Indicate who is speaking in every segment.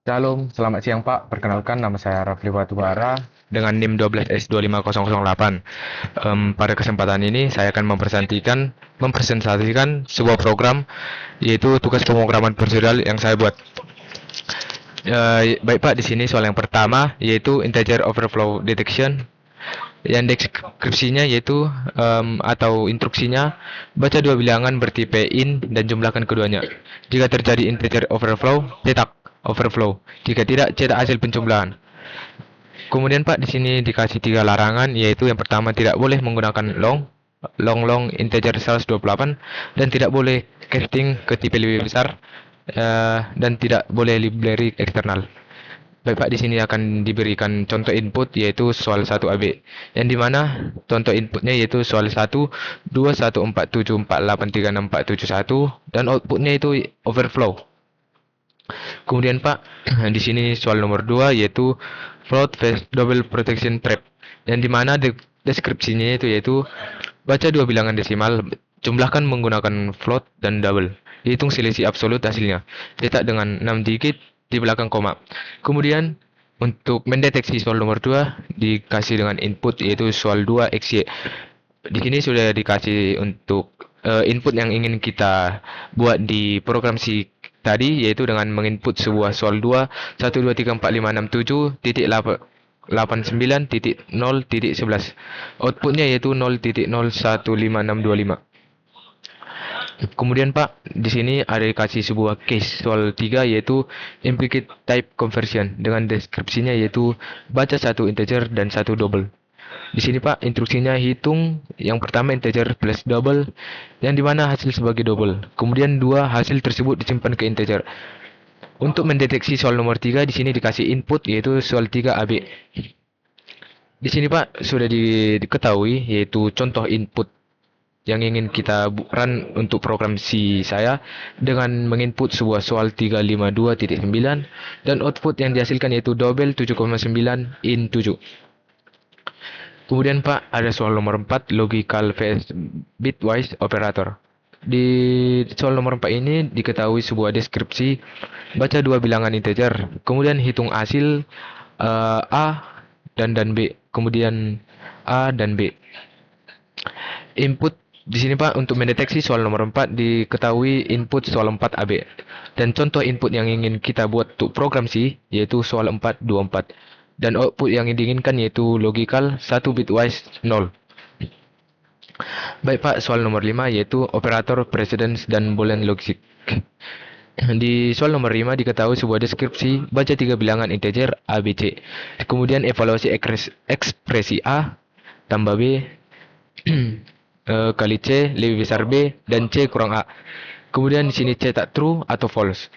Speaker 1: Shalom, selamat siang Pak. Perkenalkan nama saya Rafli Batubara dengan NIM 12S25008. Pada kesempatan ini saya akan mempresentasikan sebuah program yaitu tugas pemrograman prosedural yang saya buat. Baik Pak, di sini soal yang pertama yaitu integer overflow detection. Yang deskripsinya yaitu atau instruksinya baca dua bilangan bertipe in dan jumlahkan keduanya. Jika terjadi integer overflow, cetak overflow. Jika tidak, cetak hasil penjumlahan. Kemudian Pak di sini dikasih tiga larangan yaitu yang pertama tidak boleh menggunakan long integer 128 dan tidak boleh casting ke tipe lebih besar dan tidak boleh library eksternal. Baik Pak, di sini akan diberikan contoh input yaitu soal 1 AB yang dimana contoh inputnya yaitu soal 1 21474864647 dan outputnya itu overflow. Kemudian Pak, di sini soal nomor 2 yaitu float face double protection trap yang dimana deskripsinya itu yaitu baca dua bilangan desimal, jumlahkan menggunakan float dan double. Hitung selisih absolut hasilnya. Cetak dengan 6 digit di belakang koma. Kemudian untuk mendeteksi soal nomor 2 dikasih dengan input yaitu soal 2 XY. Di sini sudah dikasih untuk input yang ingin kita buat di program si tadi yaitu dengan menginput sebuah soal 2 1234567.89.0.11. Outputnya yaitu 0.015625. Kemudian Pak, di sini ada dikasih sebuah case soal 3 yaitu implicate type conversion dengan deskripsinya yaitu baca satu integer dan satu double. Di sini Pak, instruksinya hitung yang pertama integer plus double yang dimana hasil sebagai double. Kemudian dua hasil tersebut disimpan ke integer. Untuk mendeteksi soal nomor 3 di sini dikasih input yaitu soal 3 AB. Di sini Pak sudah diketahui yaitu contoh input yang ingin kita run untuk program C saya dengan menginput sebuah soal 352.9 dan output yang dihasilkan yaitu double 7,9 in 7. Kemudian Pak ada soal nomor 4 logical vs bitwise operator. Di soal nomor 4 ini diketahui sebuah deskripsi baca dua bilangan integer, kemudian hitung hasil A dan B, kemudian A dan B. Input di sini Pak untuk mendeteksi soal nomor 4 diketahui input soal 4 AB dan contoh input yang ingin kita buat untuk program C yaitu soal 424 dan output yang diinginkan yaitu logical 1 bitwise 0. Baik Pak, soal nomor 5 yaitu operator precedence dan boolean logic. Di soal nomor 5 diketahui sebuah deskripsi baca tiga bilangan integer A, B, C. Kemudian evaluasi ekspresi A tambah B kali C lebih besar B dan C kurang A. Kemudian di sini cetak true atau false.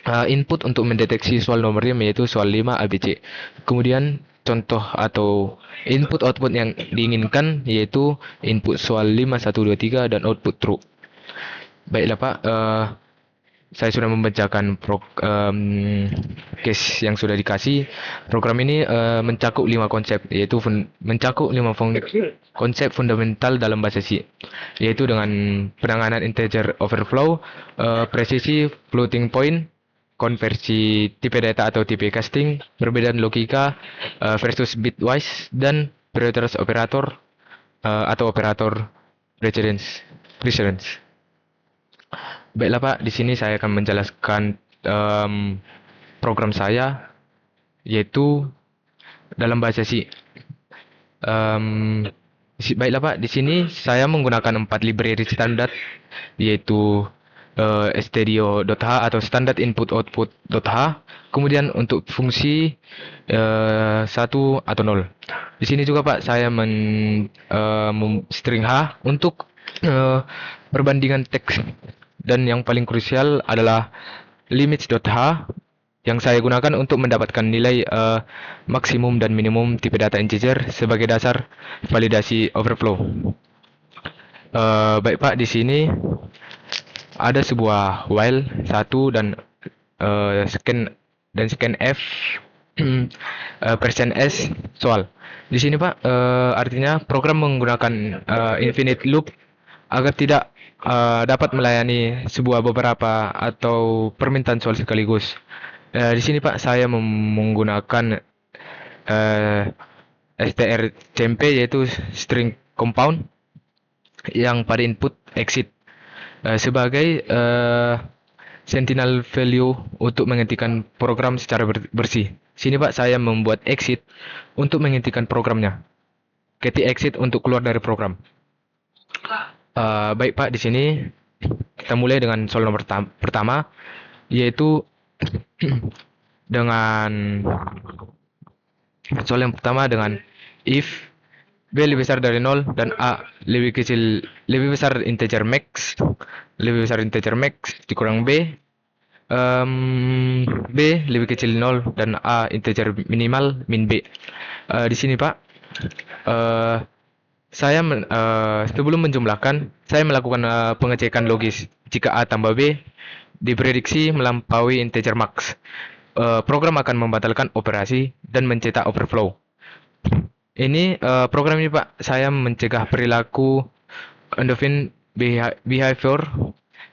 Speaker 1: Input untuk mendeteksi soal nomor 5 yaitu soal 5 ABC. Kemudian contoh atau input output yang diinginkan yaitu input soal 5 1 2 3 dan output true. Baiklah Pak, saya sudah membacakan case yang sudah dikasih. Program ini mencakup 5 konsep, yaitu mencakup 5 konsep fundamental dalam bahasa C, yaitu dengan penanganan integer overflow, presisi floating point, konversi tipe data atau tipe casting, perbedaan logika versus bitwise, dan prioritas operator atau operator precedence. Baiklah Pak, di sini saya akan menjelaskan program saya yaitu dalam bahasa C. Baiklah Pak, di sini saya menggunakan 4 library standar yaitu stdio.h atau standard input output.h. Kemudian untuk fungsi 1 atau 0. Di sini juga Pak saya string h untuk perbandingan teks. Dan yang paling krusial adalah limits.h yang saya gunakan untuk mendapatkan nilai maksimum dan minimum tipe data integer sebagai dasar validasi overflow. Baik Pak, di sini ada sebuah while 1 dan scan f persen s soal. Di sini Pak artinya program menggunakan infinite loop agar tidak dapat melayani sebuah beberapa atau permintaan soal sekaligus. Di sini Pak saya menggunakan eh, strcmp yaitu string compound yang pada input exit sebagai sentinel value untuk menghentikan program secara bersih. Sini Pak saya membuat exit untuk menghentikan programnya. Ketik exit untuk keluar dari program. Baik Pak, di sini kita mulai dengan soal nomor pertama, yaitu dengan soal yang pertama dengan if B lebih besar dari 0 dan A lebih besar integer max dikurang B, B lebih kecil 0 dan A integer minimal min B. Di sini Pak, saya sebelum menjumlahkan, saya melakukan pengecekan logis. Jika A tambah B diprediksi melampaui integer max, program akan membatalkan operasi dan mencetak overflow. Ini program ini Pak, saya mencegah perilaku undefined behavior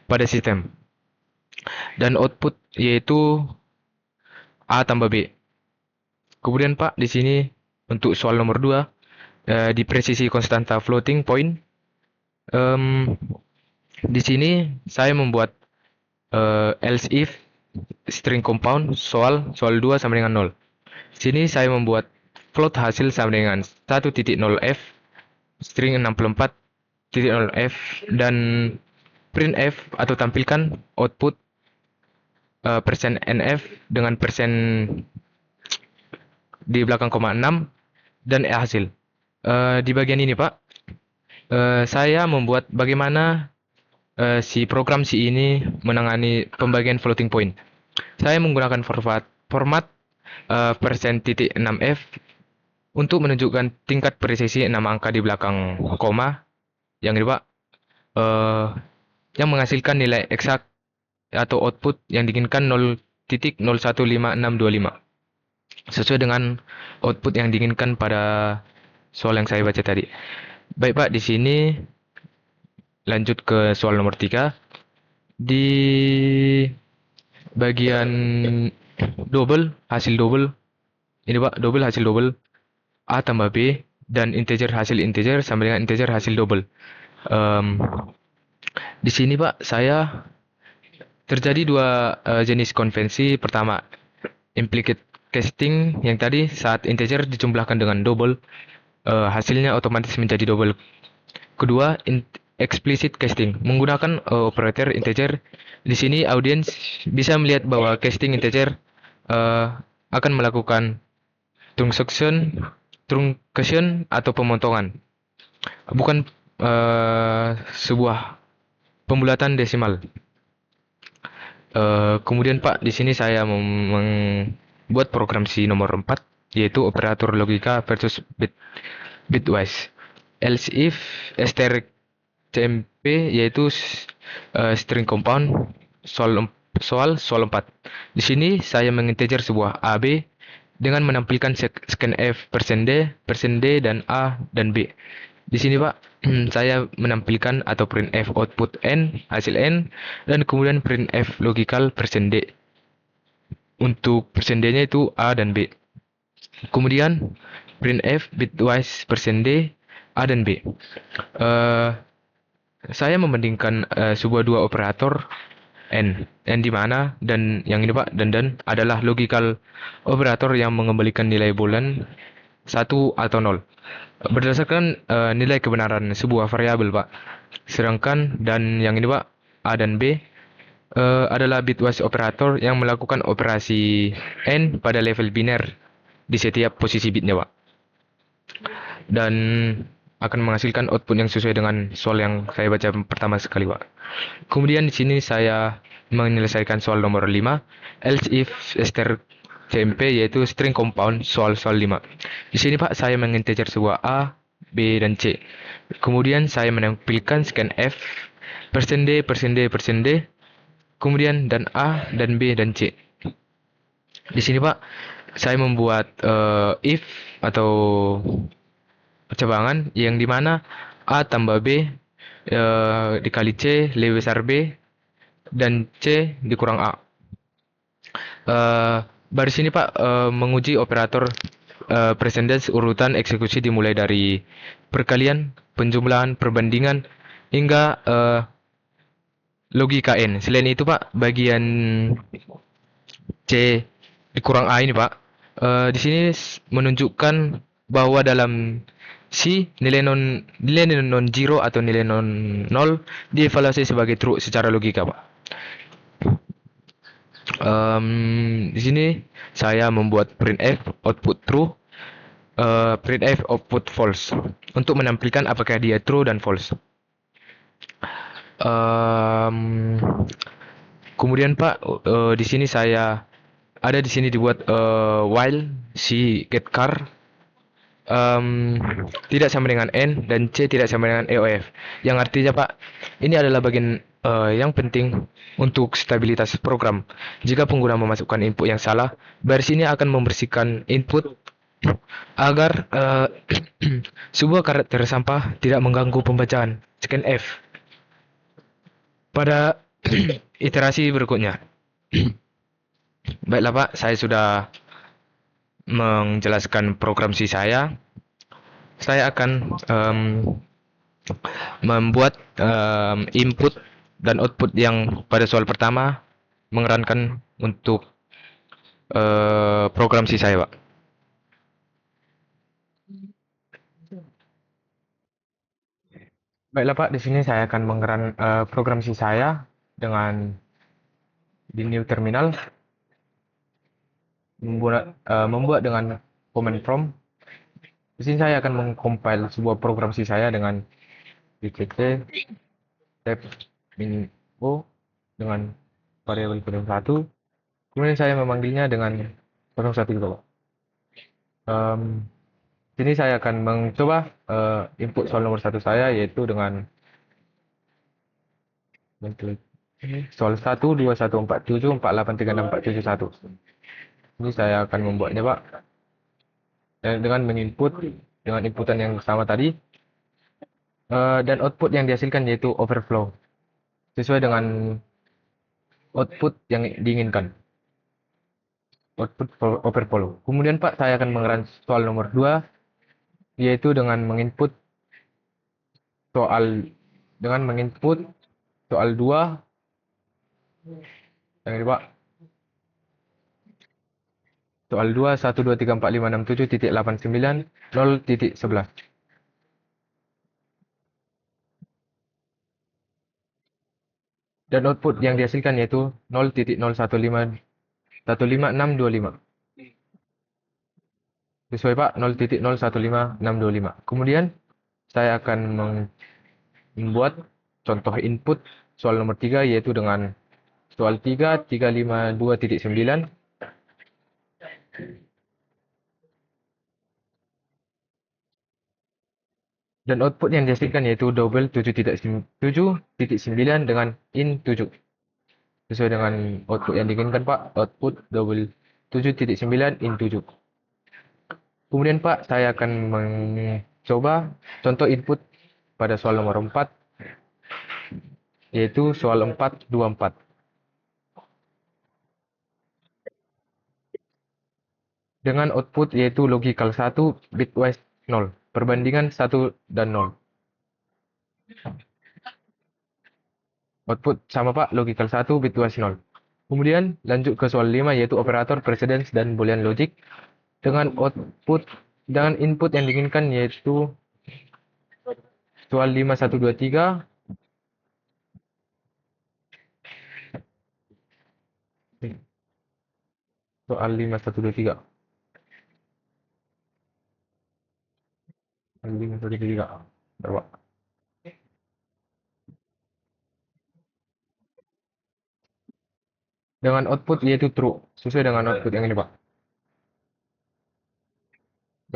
Speaker 1: pada sistem. Dan output yaitu A tambah B. Kemudian Pak, di sini untuk soal nomor 2, di presisi konstanta floating point. Di sini saya membuat else if string compound soal 2 sama dengan 0. Di sini saya membuat float hasil sama dengan 1.0f string 64.0f dan printf atau tampilkan output %nf dengan persen di belakang koma 6 dan hasil. Di bagian ini Pak, saya membuat bagaimana si program si ini menangani pembagian floating point. Saya menggunakan format %6f untuk menunjukkan tingkat presisi 6 angka di belakang koma yang ini Pak, yang menghasilkan nilai eksak atau output yang diinginkan 0.015625 sesuai dengan output yang diinginkan pada soal yang saya baca tadi. Baik Pak, di sini lanjut ke soal nomor 3. Di bagian hasil double, ini Pak, hasil double A tambah B dan integer hasil integer sama dengan integer hasil double. Di sini Pak, saya terjadi dua jenis konvensi. Pertama, implicit casting yang tadi saat integer dijumlahkan dengan double, hasilnya otomatis menjadi double. Kedua, explicit casting menggunakan operator integer. Di sini audiens bisa melihat bahwa casting integer akan melakukan truncation atau pemotongan, bukan sebuah pembulatan desimal. Kemudian Pak, di sini saya membuat program si nomor 4, yaitu operator logika versus bitwise. Else if strcmp yaitu string compound soal 4. Di sini saya menginteger sebuah AB dengan menampilkan scanf %d dan A dan B. Di sini Pak, saya menampilkan atau printf output n, hasil n, dan kemudian printf logical %d. Untuk %d-nya itu A dan B. Kemudian printf bitwise %d, A dan B. Saya membandingkan sebuah dua operator n di mana dan yang ini Pak, dan adalah logical operator yang mengembalikan nilai boolean 1 atau 0 berdasarkan nilai kebenaran sebuah variabel Pak. Sedangkan dan yang ini Pak, A dan B adalah bitwise operator yang melakukan operasi n pada level biner di setiap posisi bitnya Pak, dan akan menghasilkan output yang sesuai dengan soal yang saya baca pertama sekali Pak. Kemudian di sini saya menyelesaikan soal nomor 5, else if strcmp yaitu string compound soal 5. Di sini Pak, saya menginteger sebuah A, B, dan C. Kemudian saya menampilkan scanf %d, kemudian dan A, dan B, dan C. Di sini Pak, saya membuat if atau percabangan yang dimana A tambah B dikali C lebih besar B dan C dikurang A. Eh, Baris ini Pak menguji operator precedence urutan eksekusi dimulai dari perkalian, penjumlahan, perbandingan hingga logika N. Selain itu Pak, bagian C dikurang A ini Pak, di sini menunjukkan bahwa dalam C nilai non zero atau nilai non nol dievaluasi sebagai true secara logika Pak. Di sini saya membuat printf output true, printf output false untuk menampilkan apakah dia true dan false. Em, Kemudian Pak, di sini saya ada di sini dibuat while si get car tidak sama dengan N dan C tidak sama dengan EOF. Yang artinya Pak, ini adalah bagian yang penting untuk stabilitas program. Jika pengguna memasukkan input yang salah, baris ini akan membersihkan input agar sebuah karakter sampah tidak mengganggu pembacaan scan F pada iterasi berikutnya. Baiklah Pak, saya sudah menjelaskan program C saya. Saya akan membuat input dan output yang pada soal pertama mengerankan untuk program C saya, Pak. Baiklah Pak, di sini saya akan mengeran program C saya dengan di new terminal membuat dengan command prompt. Di sini saya akan mengcompile sebuah program C saya dengan dct tab info dengan variabel kode 1. Kemudian saya memanggilnya dengan 01 gitu, Pak. Sini saya akan mencoba input soal nomor 1 saya yaitu dengan soal 1, 2, 1, 4, 7, 4, 8, 3, 6, 4, 7, 1. Ini saya akan membuatnya Pak. Dan dengan menginput dengan inputan yang sama tadi dan output yang dihasilkan yaitu overflow sesuai dengan output yang diinginkan. Output overflow. Kemudian Pak, saya akan mengeran soal nomor 2 yaitu dengan menginput soal 2 yang ini Pak. Soal 2 1 2 3 4 5 6 7.89 0.11. Dan output yang dihasilkan yaitu 0.01515625. Sesuai Pak, 0.015625. Kemudian saya akan membuat contoh input soal nomor 3 yaitu dengan soal 3 352.9 dan output yang dihasilkan yaitu double 7.9 dengan in 7. Sesuai dengan output yang diinginkan Pak, output double 7.9 in 7. Kemudian Pak, saya akan mencoba contoh input pada soal nomor 4 yaitu soal 424. Dengan output yaitu logical 1 bitwise 0, perbandingan 1 dan 0. Output sama Pak, logical 1 bitwise 0. Kemudian lanjut ke soal 5 yaitu operator precedence dan boolean logic dengan output dengan input yang diinginkan yaitu soal 5123 soal 5123 5123 berapa? Dengan output yaitu true sesuai dengan output yang ini Pak.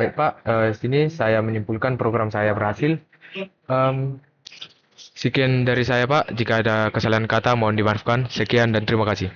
Speaker 1: Baik Pak, sini saya menyimpulkan program saya berhasil. Sekian dari saya Pak, jika ada kesalahan kata mohon dimaafkan. Sekian dan terima kasih.